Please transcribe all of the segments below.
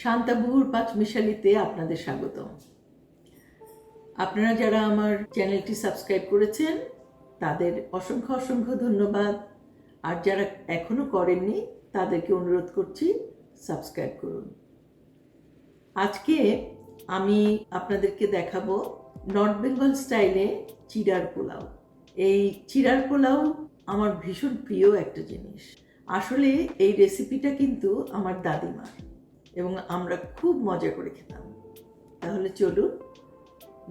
শান্তা বুবুর পাঁচমিশালিতে আপনাদের স্বাগতম। আপনারা যারা আমার চ্যানেলটি সাবস্ক্রাইব করেছেন তাদের অসংখ্য অসংখ্য ধন্যবাদ, আর যারা এখনো করেননি তাদেরকে অনুরোধ করছি সাবস্ক্রাইব করুন। আজকে আমি আপনাদেরকে দেখাবো নর্থ বেঙ্গল স্টাইলে চিরার পোলাও। এই চিরার পোলাও আমার ভীষণ প্রিয় একটা জিনিস। আসলে এই রেসিপিটা কিন্তু আমার দাদিমার, এবং আমরা খুব মজা করে খেতাম। তাহলে চলুন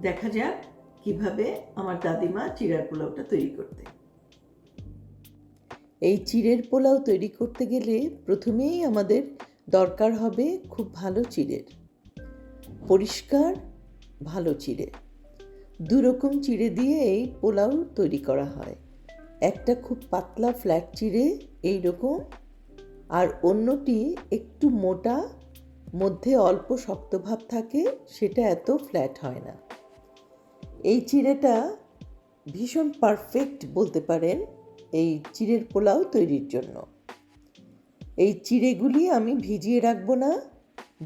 দেখা যাক কিভাবে আমার দাদিমা চিরার পোলাওটা তৈরি করতে। এই চিড়ের পোলাও তৈরি করতে গেলে প্রথমেই আমাদের দরকার হবে খুব ভালো চিড়ের, পরিষ্কার ভালো চিড়ে। দু রকম চিড়ে দিয়ে এই পোলাও তৈরি করা হয়। একটা খুব পাতলা ফ্ল্যাট চিড়ে এইরকম, আর অন্যটি একটু মোটা, মধ্যে অল্প শক্ত ভাব থাকে, সেটা এত ফ্ল্যাট হয় না। এই চিড়েটা ভীষণ পারফেক্ট বলতে পারেন এই চিড়ের পোলাও তৈরির জন্য। এই চিড়েগুলি আমি ভিজিয়ে রাখবো না,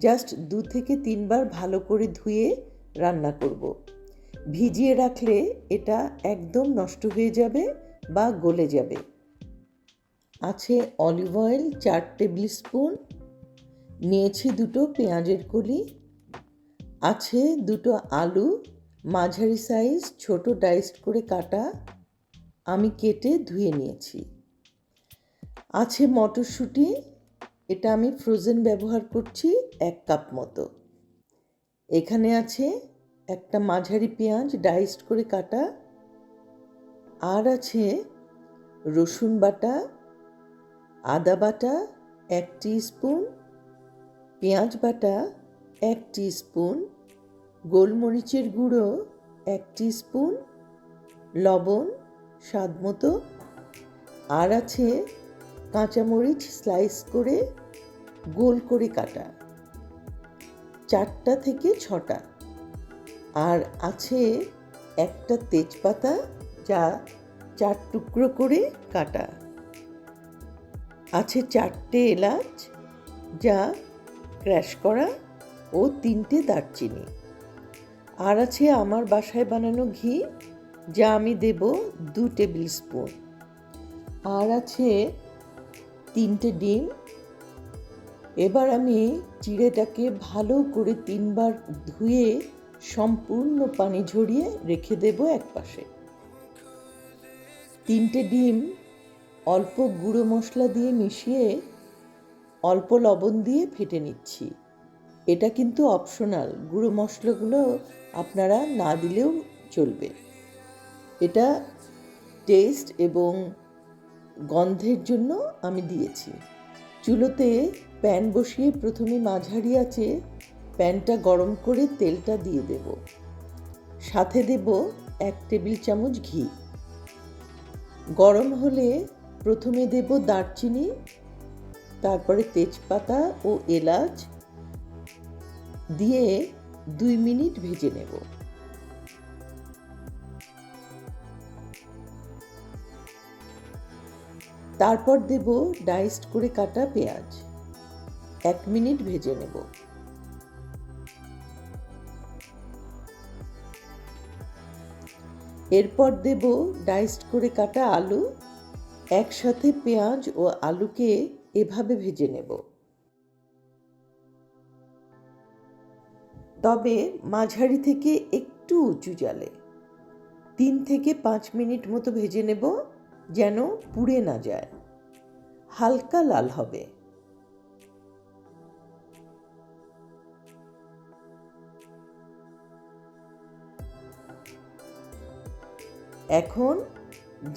জাস্ট 2 থেকে 3 বার ভালো করে ধুয়ে রান্না করব। ভিজিয়ে রাখলে এটা একদম নষ্ট হয়ে যাবে বা গলে যাবে। আছে অলিভ অয়েল 4 টেবিল স্পুন, নিয়েছি 2টো পেঁয়াজের কলি, আছে 2টো আলু মাঝারি সাইজ ছোট ডাইসড করে কাটা, আমি কেটে ধুয়ে নিয়েছি। আছে মটরশুঁটি, এটা আমি ফ্রোজেন ব্যবহার করছি 1 কাপ মতো। এখানে আছে একটা মাঝারি পেঁয়াজ ডাইসড করে কাটা, আর আছে রসুন বাটা, আদা বাটা 1 টিস্পুন, পেঁয়াজ বাটা 1 টিস্পুন, গোলমরিচের গুঁড়ো 1 টিস্পুন, লবণ স্বাদ মতো, আর আছে কাঁচামরিচ স্লাইস করে গোল করে কাটা 4টা থেকে 6টা, আর আছে একটা তেজপাতা যা 4 টুকরো করে কাটা, আছে 4টে এলাচ যা ক্র্যাশ করা ও 3টে দারচিনি, আর আছে আমার বাসায় বানানো ঘি যা আমি দেব 2 টেবিল স্পুন, আর আছে 3টে ডিম। এবার আমি চিড়েটাকে ভালো করে 3 বার ধুয়ে সম্পূর্ণ পানি ঝরিয়ে রেখে দেব একপাশে। 3টে ডিম অল্প গুঁড়ো মশলা দিয়ে মিশিয়ে অল্প লবণ দিয়ে ফেটে নিচ্ছি। এটা কিন্তু অপশনাল, গুঁড়ো মশলাগুলো আপনারা না দিলেও চলবে। এটা টেস্ট এবং গন্ধের জন্য আমি দিয়েছি। চুলোতে প্যান বসিয়ে প্রথমে মাঝারি আঁচে প্যানটা গরম করে তেলটা দিয়ে দেব, সাথে দেব 1 টেবিল চামচ ঘি। গরম হলে প্রথমে দেব দারচিনি, তারপরে তেজপাতা ও এলাচ দিয়ে 2 মিনিট ভেজে নেব। তারপর দেব ডাইসড করে কাটা পেঁয়াজ, 1 মিনিট ভেজে নেব। এরপর দেব ডাইসড করে কাটা আলু, একসাথে পেঁয়াজ ও আলুকে এভাবে ভেজে নেব, তবে মাঝারি থেকে একটু উঁচু জালে 3 থেকে 5 মিনিট মতো ভেজে নেব, যেন পুড়ে না যায়, হালকা লাল হবে। এখন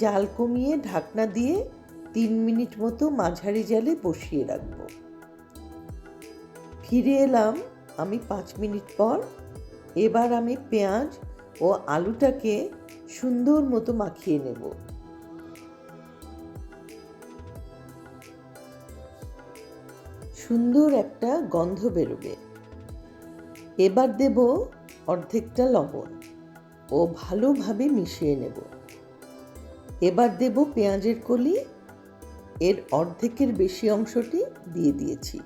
জাল কমিয়ে ঢাকনা দিয়ে 3 মিনিট মতো মাঝারি জালে বসিয়ে রাখব। ফিরে এলাম আমি 5 মিনিট পর। এবার আমি পেঁয়াজ ও আলুটাকে সুন্দর মতো মাখিয়ে নেব। সুন্দর একটা গন্ধ বেরোবে। এবার দেব অর্ধেকটা লবণ ও ভালোভাবে মিশিয়ে নেব। এবার দেব পেঁয়াজের কলি, এর অর্ধেকের বেশি অংশটি দিয়ে দিয়েছি।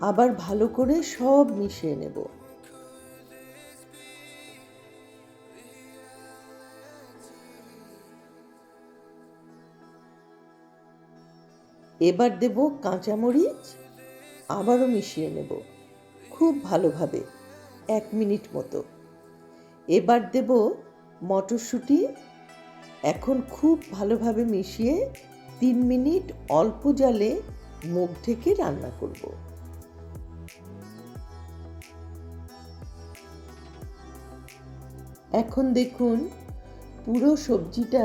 আবার ভালো করে সব মিশিয়ে নেব। এবার দেব কাঁচামরিচ, আবারও মিশিয়ে নেব খুব ভালোভাবে 1 মিনিট মতো। এবার দেব মটরশুঁটি, এখন খুব ভালোভাবে মিশিয়ে 3 মিনিট অল্প জালে মুখ ঢেকে রান্না করব। এখন দেখুন পুরো সবজিটা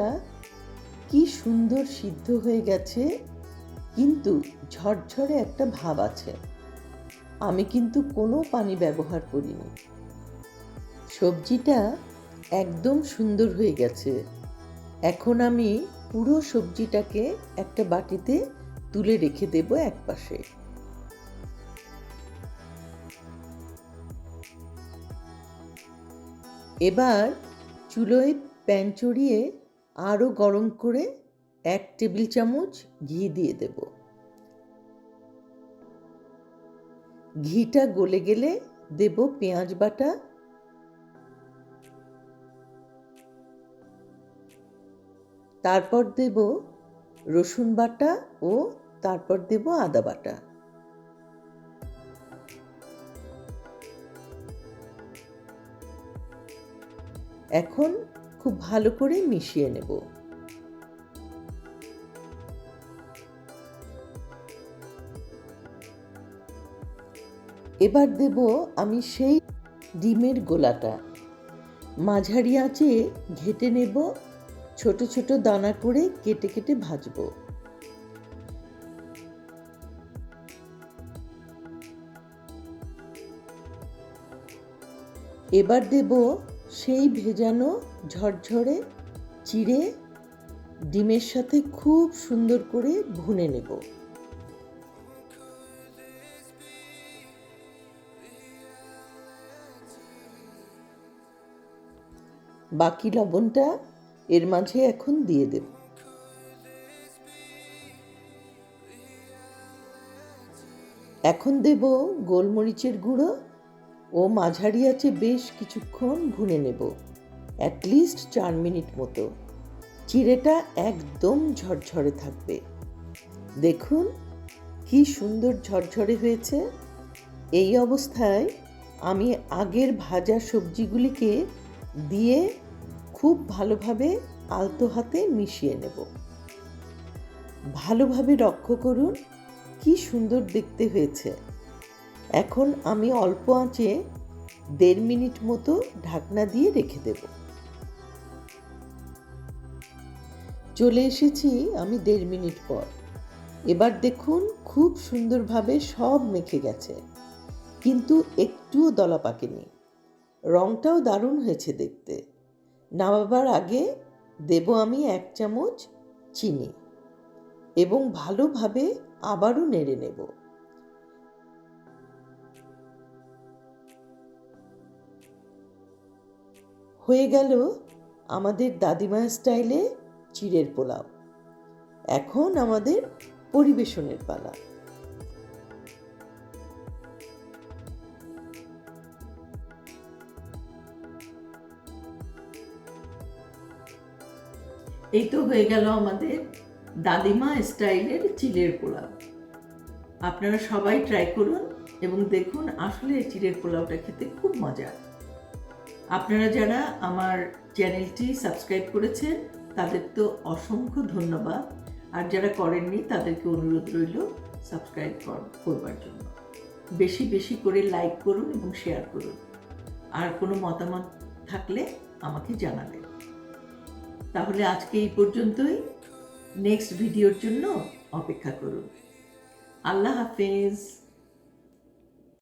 কি সুন্দর সিদ্ধ হয়ে গেছে, কিন্তু ঝরঝরে একটা ভাব আছে। আমি কিন্তু কোনো পানি ব্যবহার করিনি। সবজিটা একদম সুন্দর হয়ে গেছে। এখন আমি পুরো সবজিটাকে একটা বাটিতে তুলে রেখে দেব একপাশে। এবার চুলোয় প্যান চড়িয়ে আরও গরম করে 1 টেবিল চামচ ঘি দিয়ে দেব। ঘিটা গলে গেলে দেব পেঁয়াজ বাটা, তারপর দেব রসুন বাটা ও তারপর দেব আদা বাটা। এখন খুব ভালো করে মিশিয়ে নেব। এবার দেব আমি সেই ডিমের গোলাটা, মাঝারি আঁচে ঘেঁটে নেব, ছোট ছোট দানা করে কেটে কেটে ভাজবো। এবার দেব সেই ভেজানো ঝরঝরে চিড়ে, ডিমের সাথে খুব সুন্দর করে ভুনে নেব। বাকি লবণটা এর মাঝে এখন দিয়ে দেব। এখন দেব গোলমরিচের গুঁড়ো ও মাঝারি আঁচে বেশ কিছুক্ষণ ভুনে নেব, অ্যাটলিস্ট 4 মিনিট মতো। চিড়েটা একদম ঝরঝরে থাকবে। দেখুন কি সুন্দর ঝরঝরে হয়েছে। এই অবস্থায় আমি আগের ভাজা সবজিগুলিকে দিয়ে খুব ভালোভাবে আলতো হাতে মিশিয়ে নেব। ভালোভাবে লক্ষ্য করুন কি সুন্দর দেখতে হয়েছে। এখন আমি অল্প আঁচে 1.5 মিনিট মতো ঢাকনা দিয়ে রেখে দেব। চলে এসেছি আমি 1.5 মিনিট পর। এবার দেখুন খুব সুন্দরভাবে সব মেখে গেছে, কিন্তু একটুও দলা পাকেনি। রংটাও দারুণ হয়েছে দেখতে। নামাবার আগে দেব আমি 1 চামচ চিনি এবং ভালোভাবে আবারও নেড়ে নেব। হয়ে গেল আমাদের দাদিমা স্টাইলে চিড়ের পোলাও। এখন আমাদের পরিবেশনের পালা। এই তো হয়ে গেল আমাদের দাদিমা স্টাইলের চিড়ের পোলাও। আপনারা সবাই ট্রাই করুন এবং দেখুন আসলে চিড়ের পোলাওটা খেতে খুব মজা। আপনারা যারা আমার চ্যানেলটি সাবস্ক্রাইব করেছেন তাদের তো অসংখ্য ধন্যবাদ, আর যারা করেননি তাদেরকে অনুরোধ রইল সাবস্ক্রাইব করবার জন্য। বেশি বেশি করে লাইক করুন এবং শেয়ার করুন। আর কোনো মতামত থাকলে আমাকে জানাবেন। তাহলে আজকে এই পর্যন্তই। নেক্সট ভিডিওর জন্য অপেক্ষা করুন। আল্লাহ হাফেজ।